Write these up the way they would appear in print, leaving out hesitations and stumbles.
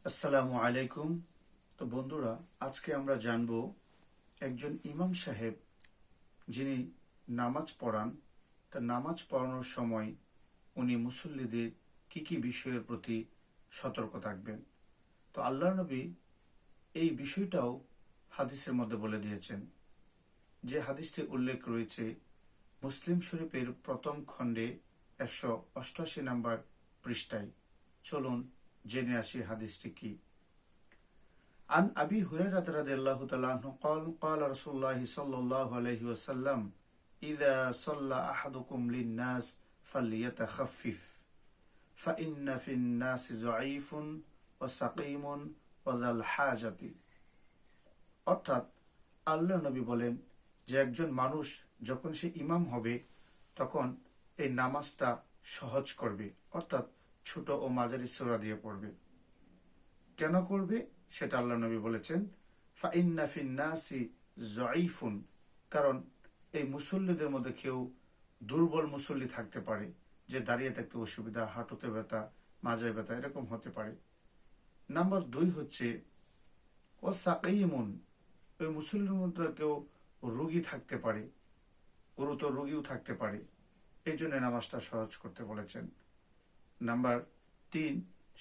আসসালামু আলাইকুম। তো বন্ধুরা, আজকে আমরা জানব একজন ইমাম সাহেব যিনি নামাজ পড়ান, তা নামাজ পড়ানোর সময় উনি মুসল্লিদের কি কি বিষয়ের প্রতি সতর্ক থাকবেন। তো আল্লাহর নবী এই বিষয়টাও হাদিসের মধ্যে বলে দিয়েছেন, যে হাদিসটি উল্লেখ রয়েছে মুসলিম শরীফের প্রথম খণ্ডে 188 নম্বর পৃষ্ঠায়। চলুন জেনে আসি হাদিসটি কি। عن أبي هريرة رضي الله تعالى عنه قال قال رسول الله صلى الله عليه وسلم إذا صلى أحدكم للناس فليتخفف فإن في الناس ضعيف وسقيم وذا الحاجة। অর্থাৎ আল্লাহ নবী বলেন যে একজন মানুষ যখন সে ইমাম হবে তখন এই নামাজটা সহজ করবে, অর্থাৎ ছোট ও মাঝারি সূরা দিয়ে পড়বে। কেন করবে সেটা আল্লাহ নবী বলেছেন, ফাইন্না ফিন্নাসি যায়িফুন, কারণ এই মুসল্লিদের মধ্যে কেউ দুর্বল মুসল্লি থাকতে পারে, যে দাঁড়িয়ে থাকতে অসুবিধা, হাঁটুতে ব্যথা, মাজায় ব্যথা, এরকম হতে পারে। নাম্বার 2 হচ্ছে ও সাকিমুন, ওই মুসল্লির মধ্যে কেউ রোগী থাকতে পারে, গুরুতর রোগীও থাকতে পারে, এই জন্য নামাজটা সহজ করতে বলেছেন। নাম্বার 3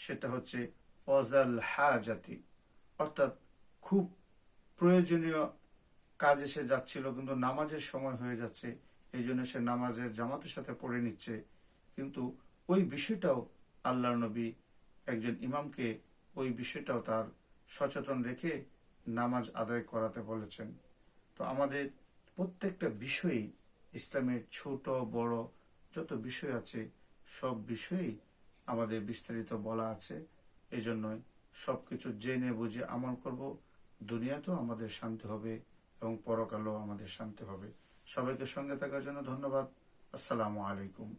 সেটা হচ্ছে ওয়াজাল হাজাতি, অর্থাৎ খুব প্রয়োজনীয় কাজে সে যাচ্ছিল কিন্তু নামাজের সময় হয়ে যাচ্ছে, এই জন্য সে নামাজের জামাতের সাথে পড়ে নিচ্ছে, কিন্তু ওই বিষয়টাও আল্লাহর নবী একজন ইমামকে ওই বিষয়টাও তার সচেতন রেখে নামাজ আদায় করাতে বলেছেন। তো আমাদের প্রত্যেকটা বিষয়ই ইসলামের ছোট বড় যত বিষয় আছে সব বিষয়েই আমাদের বিস্তারিত বলা আছে। এই জন্যই সবকিছু জেনে বুঝে আমল করব, দুনিয়াতেও আমাদের শান্তি হবে এবং পরকালেও আমাদের শান্তি হবে। সবাইকে সঙ্গে থাকার জন্য ধন্যবাদ। আসসালামু আলাইকুম।